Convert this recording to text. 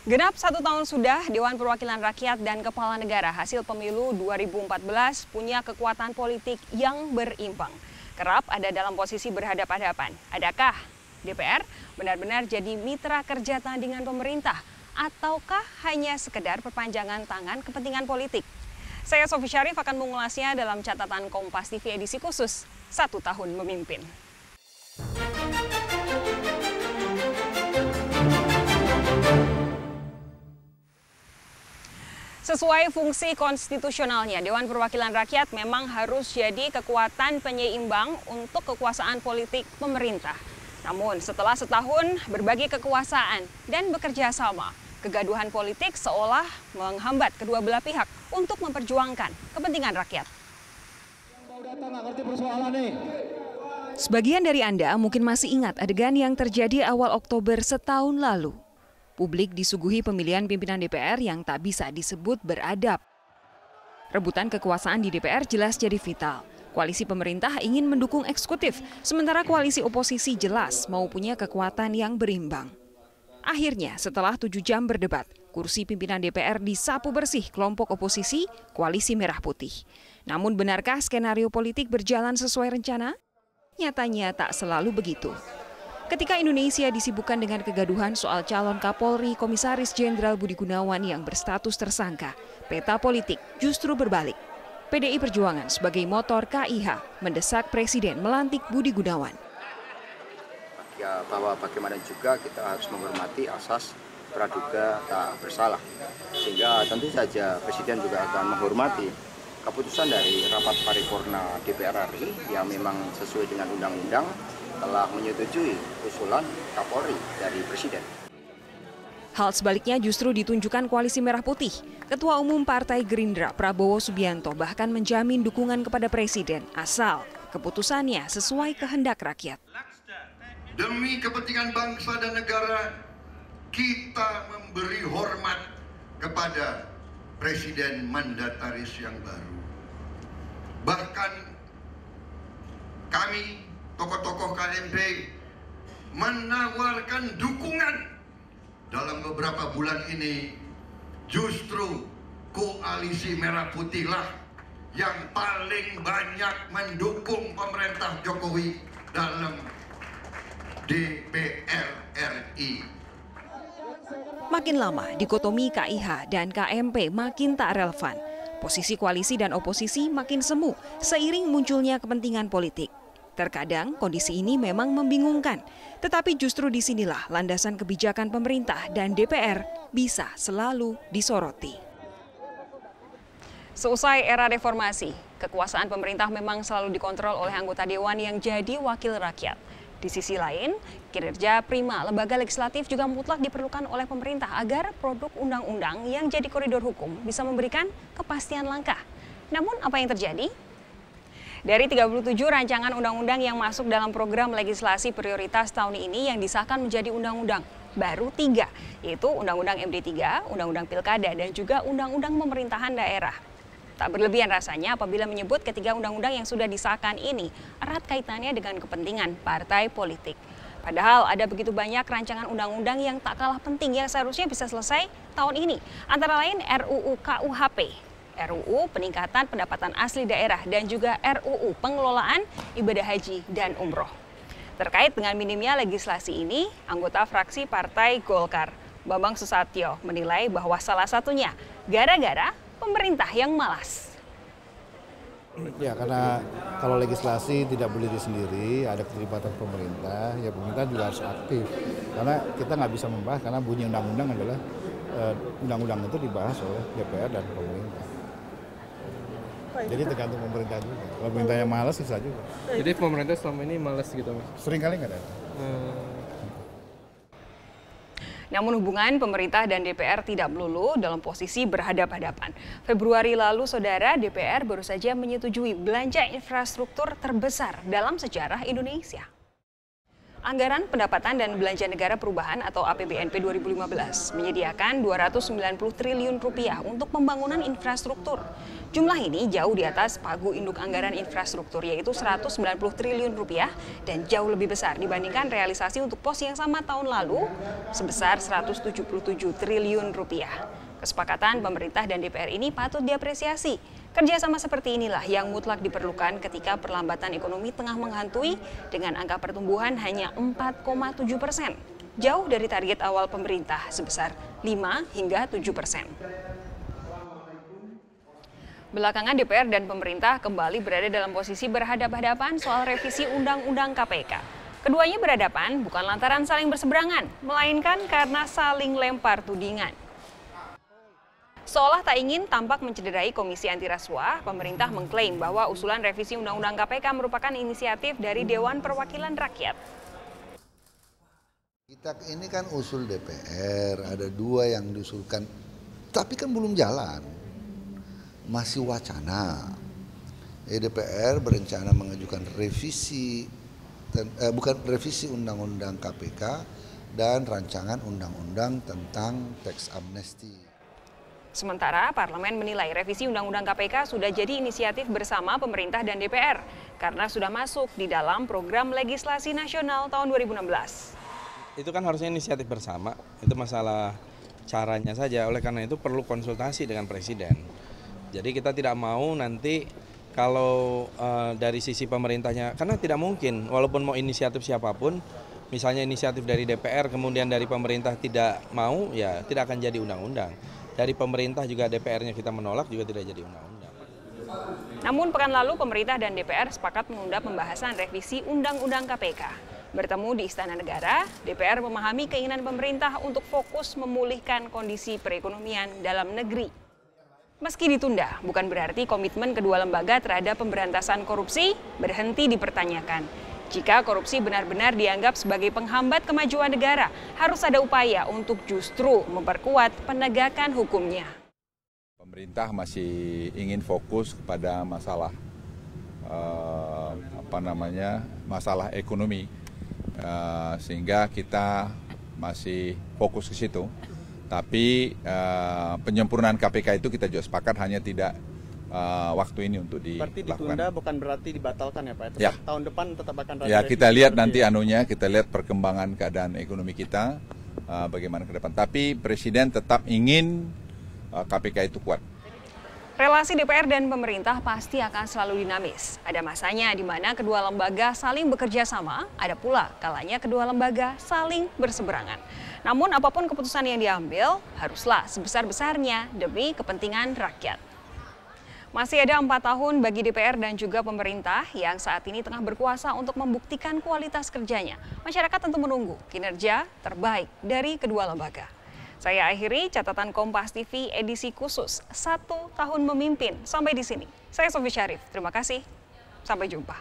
Genap 1 tahun sudah, Dewan Perwakilan Rakyat dan Kepala Negara hasil pemilu 2014 punya kekuatan politik yang berimbang. Kerap ada dalam posisi berhadapan-hadapan. Adakah DPR benar-benar jadi mitra kerja tandingan pemerintah? Ataukah hanya sekedar perpanjangan tangan kepentingan politik? Saya Sofi Syarif akan mengulasnya dalam catatan Kompas TV edisi khusus 1 tahun memimpin. Sesuai fungsi konstitusionalnya, Dewan Perwakilan Rakyat memang harus jadi kekuatan penyeimbang untuk kekuasaan politik pemerintah. Namun setelah setahun berbagi kekuasaan dan bekerja sama, kegaduhan politik seolah menghambat kedua belah pihak untuk memperjuangkan kepentingan rakyat. Sebagian dari Anda mungkin masih ingat adegan yang terjadi awal Oktober setahun lalu. Publik disuguhi pemilihan pimpinan DPR yang tak bisa disebut beradab. Rebutan kekuasaan di DPR jelas jadi vital. Koalisi pemerintah ingin mendukung eksekutif, sementara koalisi oposisi jelas mau punya kekuatan yang berimbang. Akhirnya, setelah 7 jam berdebat, kursi pimpinan DPR disapu bersih kelompok oposisi Koalisi Merah Putih. Namun benarkah skenario politik berjalan sesuai rencana? Nyatanya tak selalu begitu. Ketika Indonesia disibukkan dengan kegaduhan soal calon Kapolri Komisaris Jenderal Budi Gunawan yang berstatus tersangka, peta politik justru berbalik. PDI Perjuangan sebagai motor KIH mendesak Presiden melantik Budi Gunawan. Ya, bahwa bagaimana juga kita harus menghormati asas praduga tak bersalah. Sehingga tentu saja Presiden juga akan menghormati keputusan dari rapat paripurna DPR RI yang memang sesuai dengan undang-undang telah menyetujui usulan Kapolri dari Presiden. Hal sebaliknya justru ditunjukkan Koalisi Merah Putih. Ketua Umum Partai Gerindra Prabowo Subianto bahkan menjamin dukungan kepada Presiden asal keputusannya sesuai kehendak rakyat. Demi kepentingan bangsa dan negara, kita memberi hormat kepada Presiden mandataris yang baru. Bahkan kami tokoh-tokoh KMP menawarkan dukungan. Dalam beberapa bulan ini justru Koalisi Merah Putihlah yang paling banyak mendukung pemerintah Jokowi dalam DPR RI. Makin lama, dikotomi KIH dan KMP makin tak relevan. Posisi koalisi dan oposisi makin semu seiring munculnya kepentingan politik. Terkadang kondisi ini memang membingungkan, tetapi justru disinilah landasan kebijakan pemerintah dan DPR bisa selalu disoroti. Seusai era reformasi, kekuasaan pemerintah memang selalu dikontrol oleh anggota dewan yang jadi wakil rakyat. Di sisi lain, kinerja prima lembaga legislatif juga mutlak diperlukan oleh pemerintah agar produk undang-undang yang jadi koridor hukum bisa memberikan kepastian langkah. Namun apa yang terjadi? Dari 37 rancangan undang-undang yang masuk dalam program legislasi prioritas tahun ini yang disahkan menjadi undang-undang, baru 3, yaitu Undang-Undang MD3, Undang-Undang Pilkada, dan juga Undang-Undang Pemerintahan Daerah. Tak berlebihan rasanya apabila menyebut ketiga undang-undang yang sudah disahkan ini erat kaitannya dengan kepentingan partai politik. Padahal ada begitu banyak rancangan undang-undang yang tak kalah penting yang seharusnya bisa selesai tahun ini. Antara lain RUU KUHP, RUU Peningkatan Pendapatan Asli Daerah, dan juga RUU Pengelolaan Ibadah Haji dan Umroh. Terkait dengan minimnya legislasi ini, anggota fraksi Partai Golkar, Bambang Susatyo, menilai bahwa salah satunya gara-gara pemerintah yang malas. Ya, karena kalau legislasi tidak berdiri sendiri, ada keterlibatan pemerintah, ya pemerintah juga harus aktif. Karena kita nggak bisa membahas, karena bunyi undang-undang adalah undang-undang itu dibahas oleh DPR dan pemerintah. Jadi tergantung pemerintah juga. Kalau pemerintahnya malas, susah juga. Jadi pemerintah selama ini malas gitu, Mas? Seringkali nggak ada. Namun hubungan pemerintah dan DPR tidak melulu dalam posisi berhadapan-hadapan. Februari lalu, Saudara, DPR baru saja menyetujui belanja infrastruktur terbesar dalam sejarah Indonesia. Anggaran Pendapatan dan Belanja Negara Perubahan atau APBNP 2015 menyediakan Rp290 triliun untuk pembangunan infrastruktur. Jumlah ini jauh di atas pagu induk anggaran infrastruktur yaitu Rp190 triliun dan jauh lebih besar dibandingkan realisasi untuk pos yang sama tahun lalu sebesar Rp177 triliun. Kesepakatan pemerintah dan DPR ini patut diapresiasi. Kerjasama seperti inilah yang mutlak diperlukan ketika perlambatan ekonomi tengah menghantui dengan angka pertumbuhan hanya 4,7%. Jauh dari target awal pemerintah sebesar 5 hingga 7%. Belakangan DPR dan pemerintah kembali berada dalam posisi berhadapan-hadapan soal revisi Undang-Undang KPK. Keduanya berhadapan bukan lantaran saling berseberangan, melainkan karena saling lempar tudingan. Seolah tak ingin tampak mencederai Komisi Anti Rasuah, pemerintah mengklaim bahwa usulan revisi Undang-Undang KPK merupakan inisiatif dari Dewan Perwakilan Rakyat. Kita ini kan usul DPR, ada 2 yang diusulkan, tapi kan belum jalan, masih wacana. DPR berencana mengajukan revisi, bukan revisi Undang-Undang KPK dan rancangan Undang-Undang tentang teks amnesti. Sementara parlemen menilai revisi Undang-Undang KPK sudah jadi inisiatif bersama pemerintah dan DPR karena sudah masuk di dalam program legislasi nasional tahun 2016. Itu kan harusnya inisiatif bersama, itu masalah caranya saja, oleh karena itu perlu konsultasi dengan Presiden. Jadi kita tidak mau nanti kalau dari sisi pemerintahnya, karena tidak mungkin walaupun mau inisiatif siapapun, misalnya inisiatif dari DPR kemudian dari pemerintah tidak mau, ya tidak akan jadi undang-undang. Dari pemerintah juga DPR-nya kita menolak juga tidak jadi undang-undang. Namun pekan lalu pemerintah dan DPR sepakat menunda pembahasan revisi Undang-Undang KPK. Bertemu di Istana Negara, DPR memahami keinginan pemerintah untuk fokus memulihkan kondisi perekonomian dalam negeri. Meski ditunda, bukan berarti komitmen kedua lembaga terhadap pemberantasan korupsi berhenti dipertanyakan. Jika korupsi benar-benar dianggap sebagai penghambat kemajuan negara, harus ada upaya untuk justru memperkuat penegakan hukumnya. Pemerintah masih ingin fokus kepada masalah masalah ekonomi, sehingga kita masih fokus ke situ. Tapi penyempurnaan KPK itu kita juga sepakat hanya tidak waktu ini untuk dilakukan. Berarti ditunda bukan berarti dibatalkan ya Pak? Ya. Tahun depan tetap akan ya kita lihat nanti kita lihat perkembangan keadaan ekonomi kita bagaimana ke depan. Tapi Presiden tetap ingin KPK itu kuat. Relasi DPR dan pemerintah pasti akan selalu dinamis. Ada masanya di mana kedua lembaga saling bekerja sama, ada pula kalanya kedua lembaga saling berseberangan. Namun apapun keputusan yang diambil, haruslah sebesar-besarnya demi kepentingan rakyat. Masih ada 4 tahun bagi DPR dan juga pemerintah yang saat ini tengah berkuasa untuk membuktikan kualitas kerjanya. Masyarakat tentu menunggu kinerja terbaik dari kedua lembaga. Saya akhiri catatan Kompas TV edisi khusus 1 tahun memimpin. Sampai di sini. Saya Sofi Syarif. Terima kasih. Sampai jumpa.